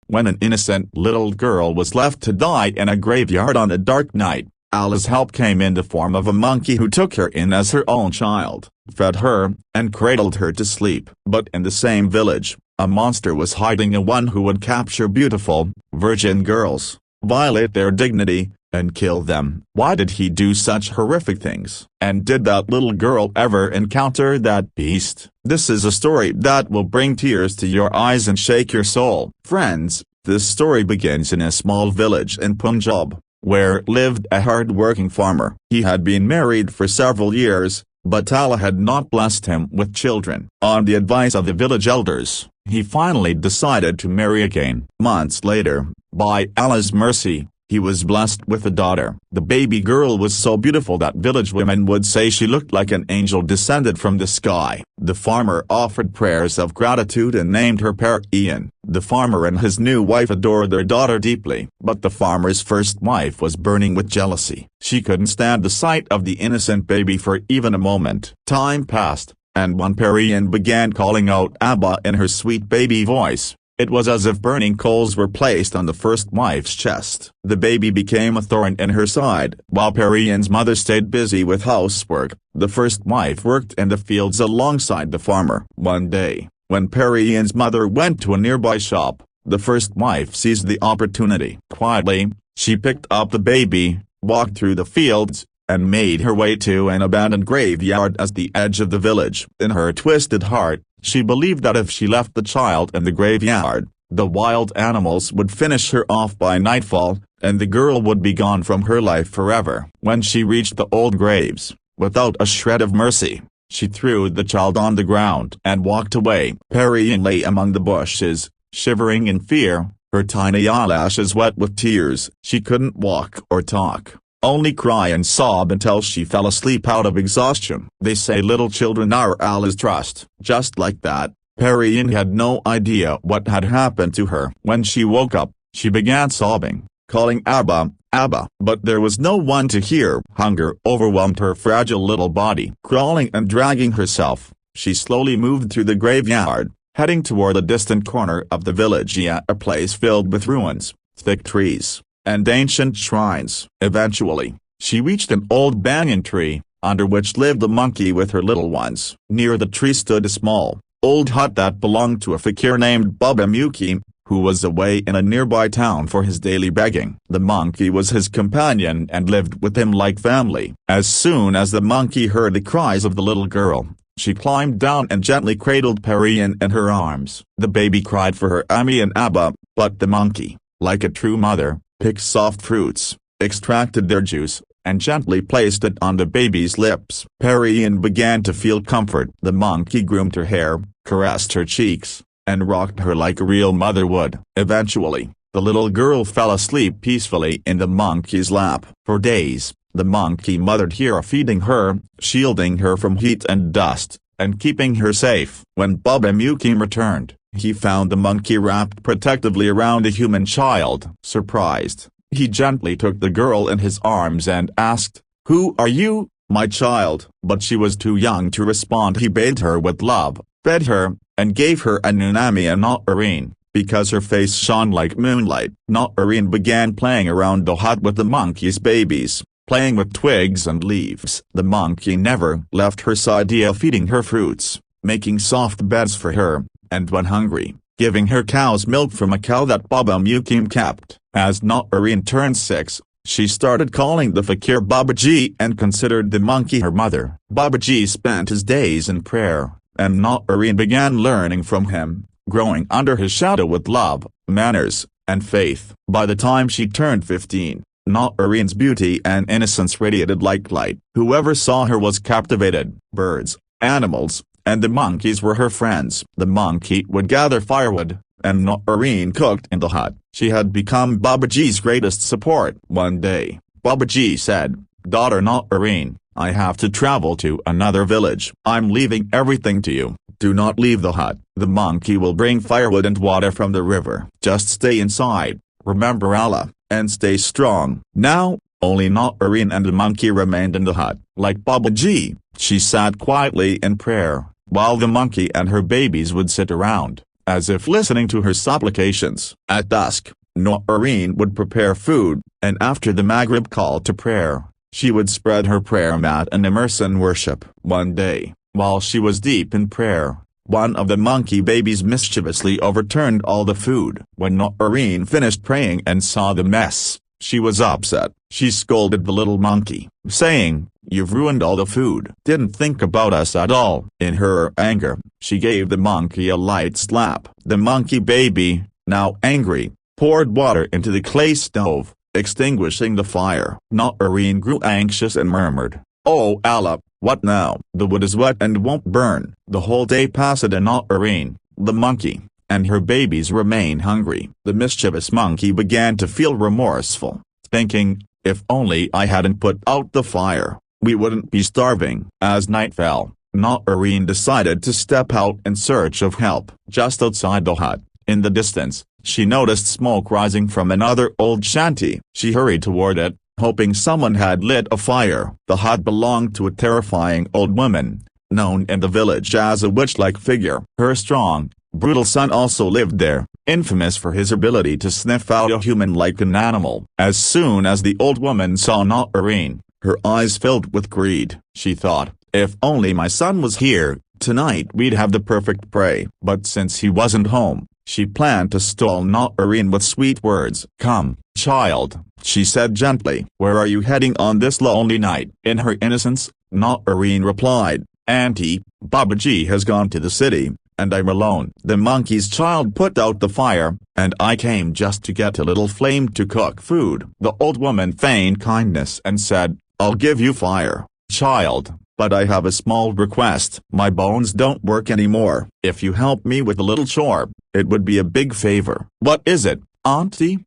when an innocent little girl was left to die in a graveyard on a dark night. Allah's help came in the form of a monkey who took her in as her own child, fed her, and cradled her to sleep. But in the same village, a monster was hiding, a one who would capture beautiful, virgin girls, violate their dignity, and kill them. Why did he do such horrific things? And did that little girl ever encounter that beast? This is a story that will bring tears to your eyes and shake your soul. Friends, this story begins in a small village in Punjab, where lived a hard-working farmer. He had been married for several years, but Allah had not blessed him with children. On the advice of the village elders, he finally decided to marry again. Months later, by Allah's mercy, he was blessed with a daughter. The baby girl was so beautiful that village women would say she looked like an angel descended from the sky. The farmer offered prayers of gratitude and named her Ian. The farmer and his new wife adored their daughter deeply, but the farmer's first wife was burning with jealousy. She couldn't stand the sight of the innocent baby for even a moment. Time passed, and one Ian began calling out Abba in her sweet baby voice. It was as if burning coals were placed on the first wife's chest. The baby became a thorn in her side. While Ian's mother stayed busy with housework, the first wife worked in the fields alongside the farmer. One day, when Ian's mother went to a nearby shop, the first wife seized the opportunity. Quietly, she picked up the baby, walked through the fields, and made her way to an abandoned graveyard at the edge of the village. In her twisted heart, she believed that if she left the child in the graveyard, the wild animals would finish her off by nightfall, and the girl would be gone from her life forever. When she reached the old graves, without a shred of mercy, she threw the child on the ground and walked away. Ian lay among the bushes, shivering in fear, her tiny eyelashes wet with tears. She couldn't walk or talk, only cry and sob until she fell asleep out of exhaustion. They say little children are Allah's trust. Just like that, Ian had no idea what had happened to her. When she woke up, she began sobbing, calling Abba, Abba. But there was no one to hear. Hunger overwhelmed her fragile little body. Crawling and dragging herself, she slowly moved through the graveyard, heading toward a distant corner of the village, a place filled with ruins, thick trees, and ancient shrines. Eventually, she reached an old banyan tree, under which lived a monkey with her little ones. Near the tree stood a small, old hut that belonged to a fakir named Baba Muki, who was away in a nearby town for his daily begging. The monkey was his companion and lived with him like family. As soon as the monkey heard the cries of the little girl, she climbed down and gently cradled Ian in her arms. The baby cried for her Ami and Abba, but the monkey, like a true mother, picked soft fruits, extracted their juice, and gently placed it on the baby's lips. Ian began to feel comfort. The monkey groomed her hair, caressed her cheeks, and rocked her like a real mother would. Eventually, the little girl fell asleep peacefully in the monkey's lap. For days, the monkey mothered her, feeding her, shielding her from heat and dust, and keeping her safe. When Baba Mukim returned, he found the monkey wrapped protectively around a human child. Surprised, he gently took the girl in his arms and asked, "Who are you, my child?" But she was too young to respond. He bathed her with love, fed her, and gave her a Nunami and Noreen, because her face shone like moonlight. Noreen began playing around the hut with the monkey's babies, playing with twigs and leaves. The monkey never left her side, feeding her fruits, making soft beds for her, and when hungry, giving her cow's milk from a cow that Baba Mukim kept. As Noreen turned 6, she started calling the fakir Babaji and considered the monkey her mother. Babaji spent his days in prayer, and Noreen began learning from him, growing under his shadow with love, manners, and faith. By the time she turned 15, Noreen's beauty and innocence radiated like light. Whoever saw her was captivated. Birds, animals, and the monkeys were her friends. The monkey would gather firewood, and Noreen cooked in the hut. She had become Babaji's greatest support. One day, Babaji said, "Daughter Noreen, I have to travel to another village. I'm leaving everything to you. Do not leave the hut. The monkey will bring firewood and water from the river. Just stay inside, remember Allah, and stay strong." Now, only Noreen and the monkey remained in the hut. Like Babaji, she sat quietly in prayer, while the monkey and her babies would sit around, as if listening to her supplications. At dusk, Noreen would prepare food, and after the Maghrib call to prayer, she would spread her prayer mat and immerse in worship. One day, while she was deep in prayer, one of the monkey babies mischievously overturned all the food. When Noreen finished praying and saw the mess, she was upset. She scolded the little monkey, saying, "You've ruined all the food. Didn't think about us at all." In her anger, she gave the monkey a light slap. The monkey baby, now angry, poured water into the clay stove, extinguishing the fire. Noreen grew anxious and murmured, "Oh Allah, what now?" The wood is wet and won't burn. The whole day passed and Noreen, the monkey, and her babies remain hungry. The mischievous monkey began to feel remorseful, thinking, "If only I hadn't put out the fire, we wouldn't be starving." As night fell, Noreen decided to step out in search of help. Just outside the hut, in the distance, she noticed smoke rising from another old shanty. She hurried toward it, hoping someone had lit a fire. The hut belonged to a terrifying old woman, known in the village as a witch-like figure. Her strong, brutal son also lived there, infamous for his ability to sniff out a human like an animal. As soon as the old woman saw Noreen, her eyes filled with greed. She thought, "If only my son was here, tonight we'd have the perfect prey." But since he wasn't home, she planned to stall Noreen with sweet words. "Come, child," she said gently. "Where are you heading on this lonely night?" In her innocence, Noreen replied, "Auntie, Babaji has gone to the city, and I'm alone." The monkey's child put out the fire, "And I came just to get a little flame to cook food." The old woman feigned kindness and said, "I'll give you fire, child, but I have a small request. My bones don't work anymore. If you help me with a little chore, it would be a big favor." "What is it, auntie?"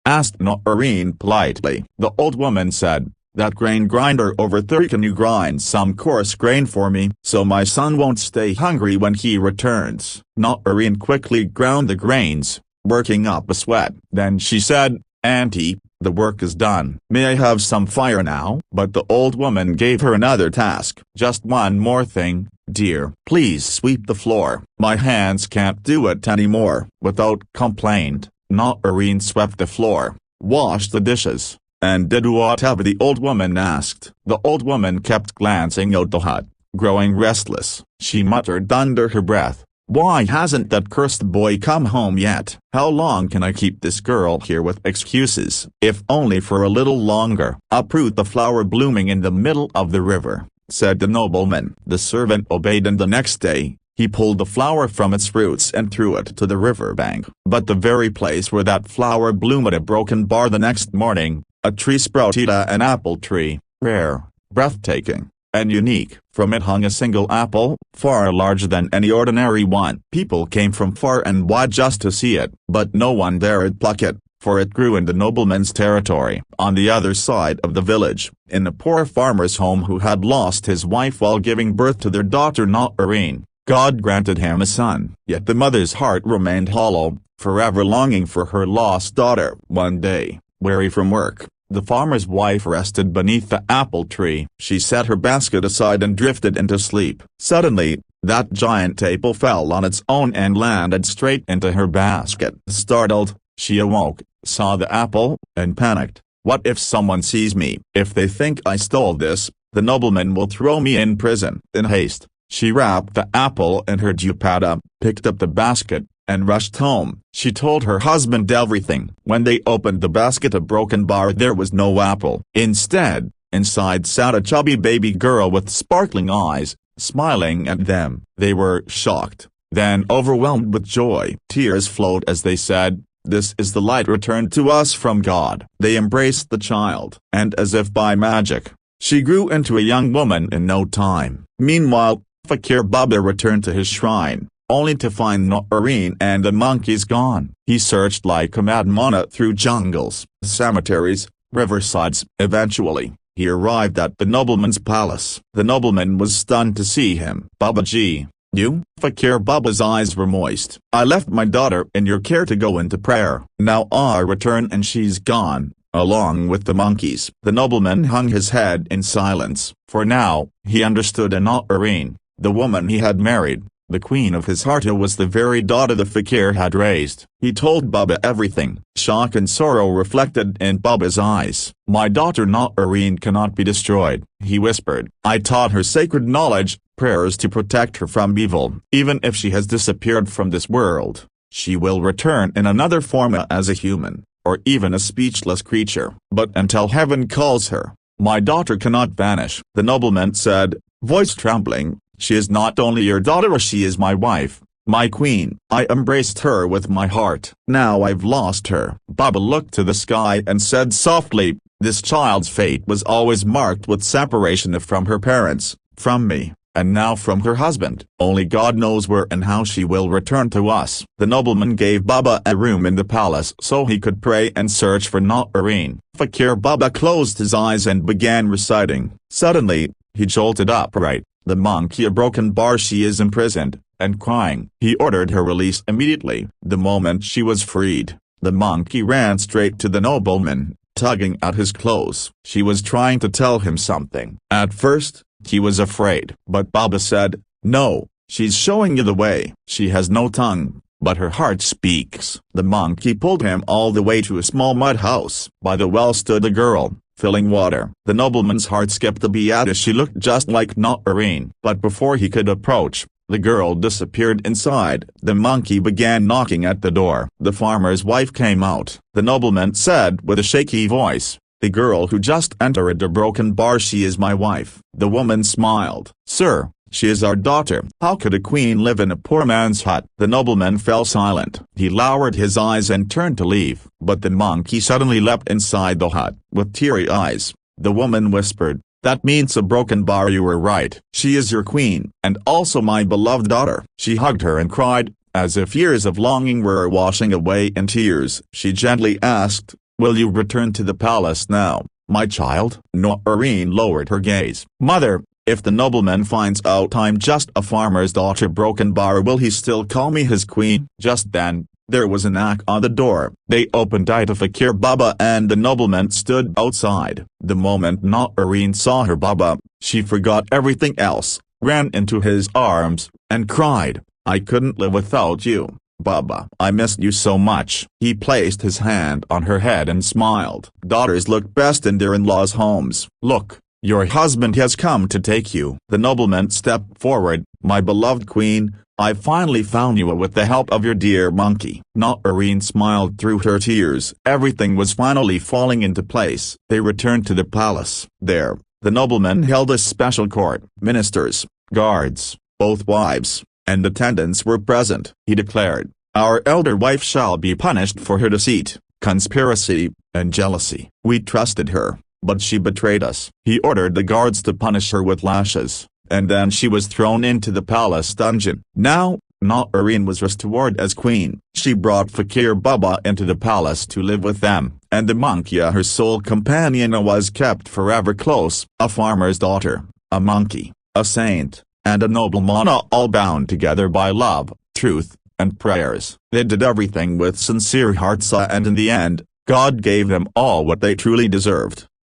asked Noreen politely. The old woman said, "That grain grinder over there, can you grind some coarse grain for me, so my son won't stay hungry when he returns?" Noreen quickly ground the grains, working up a sweat. Then she said, "Auntie, the work is done. May I have some fire now?" But the old woman gave her another task. "Just one more thing, dear. Please sweep the floor. My hands can't do it anymore." Without complaint, Noreen swept the floor, washed the dishes, and did whatever the old woman asked. The old woman kept glancing out the hut, growing restless. She muttered under her breath, "Why hasn't that cursed boy come home yet? How long can I keep this girl here with excuses? If only for a little longer." "Uproot the flower blooming in the middle of the river," said the nobleman. The servant obeyed, and the next day, he pulled the flower from its roots and threw it to the river bank. But the very place where that flower bloomed had a broken bar. The next morning, a tree sprouted, an apple tree, rare, breathtaking, and unique. From it hung a single apple, far larger than any ordinary one. People came from far and wide just to see it, but no one dared pluck it, for it grew in the nobleman's territory. On the other side of the village, in a poor farmer's home who had lost his wife while giving birth to their daughter Noreen, God granted him a son. Yet the mother's heart remained hollow, forever longing for her lost daughter. One day, weary from work, the farmer's wife rested beneath the apple tree. She set her basket aside and drifted into sleep. Suddenly, that giant apple fell on its own and landed straight into her basket. Startled, she awoke, saw the apple, and panicked. "What if someone sees me? If they think I stole this, the nobleman will throw me in prison." In haste, she wrapped the apple in her dupatta, picked up the basket, and rushed home. She told her husband everything. When they opened the basket, a broken bar, there was no apple. Instead, inside sat a chubby baby girl with sparkling eyes, smiling at them. They were shocked, then overwhelmed with joy. Tears flowed as they said, "This is the light returned to us from God." They embraced the child, and as if by magic, she grew into a young woman in no time. Meanwhile, Fakir Baba returned to his shrine, only to find Noreen and the monkeys gone. He searched like a madman through jungles, cemeteries, riversides. Eventually, he arrived at the nobleman's palace. The nobleman was stunned to see him. "Babaji, you?" Fakir Baba's eyes were moist. "I left my daughter in your care to go into prayer. Now I return and she's gone, along with the monkeys." The nobleman hung his head in silence. For now, he understood Noreen, the woman he had married, The queen of his heart was the very daughter the fakir had raised. He told Baba everything. Shock and sorrow reflected in Baba's eyes. "My daughter Noreen cannot be destroyed," he whispered. "I taught her sacred knowledge, prayers to protect her from evil. Even if she has disappeared from this world, she will return in another form as a human, or even a speechless creature. But until heaven calls her, my daughter cannot vanish." The nobleman said, voice trembling, "She is not only your daughter, she is my wife, my queen. I embraced her with my heart. Now I've lost her." Baba looked to the sky and said softly, "This child's fate was always marked with separation from her parents, from me, and now from her husband. Only God knows where and how she will return to us." The nobleman gave Baba a room in the palace so he could pray and search for Noreen. Fakir Baba closed his eyes and began reciting. Suddenly, he jolted upright. The monkey, a broken bar, she is imprisoned, and crying. He ordered her release immediately. The moment she was freed, the monkey ran straight to the nobleman, tugging at his clothes. She was trying to tell him something. At first, he was afraid. But Baba said, "No, she's showing you the way. She has no tongue, but her heart speaks." The monkey pulled him all the way to a small mud house. By the well stood a girl, filling water. The nobleman's heart skipped a beat as she looked just like Noreen. But before he could approach, the girl disappeared inside. The monkey began knocking at the door. The farmer's wife came out. The nobleman said with a shaky voice, "The girl who just entered the broken bar, she is my wife." The woman smiled. "Sir, she is our daughter." "How could a queen live in a poor man's hut?" The nobleman fell silent. He lowered his eyes and turned to leave. But the monkey suddenly leapt inside the hut. With teary eyes, the woman whispered, "That means a broken bar. You were right. She is your queen, and also my beloved daughter." She hugged her and cried, as if years of longing were washing away in tears. She gently asked, "Will you return to the palace now, my child?" Noreen lowered her gaze. "Mother, if the nobleman finds out I'm just a farmer's daughter, broken bar, will he still call me his queen?" Just then, there was a knock on the door. They opened it. Fakir Baba and the nobleman stood outside. The moment Noreen saw her Baba, she forgot everything else, ran into his arms, and cried, "I couldn't live without you, Baba. I missed you so much." He placed his hand on her head and smiled. "Daughters look best in their in-laws' homes. Look, your husband has come to take you." The nobleman stepped forward. "My beloved queen, I finally found you with the help of your dear monkey." Noreen smiled through her tears. Everything was finally falling into place. They returned to the palace. There, the nobleman held a special court. Ministers, guards, both wives, and attendants were present. He declared, "Our elder wife shall be punished for her deceit, conspiracy, and jealousy. We trusted her, but she betrayed us." He ordered the guards to punish her with lashes, and then she was thrown into the palace dungeon. Now, Noreen was restored as queen. She brought Fakir Baba into the palace to live with them, and the monkey, her sole companion, was kept forever close. A farmer's daughter, a monkey, a saint, and a nobleman, all bound together by love, truth, and prayers. They did everything with sincere hearts, and in the end, God gave them all what they truly deserved.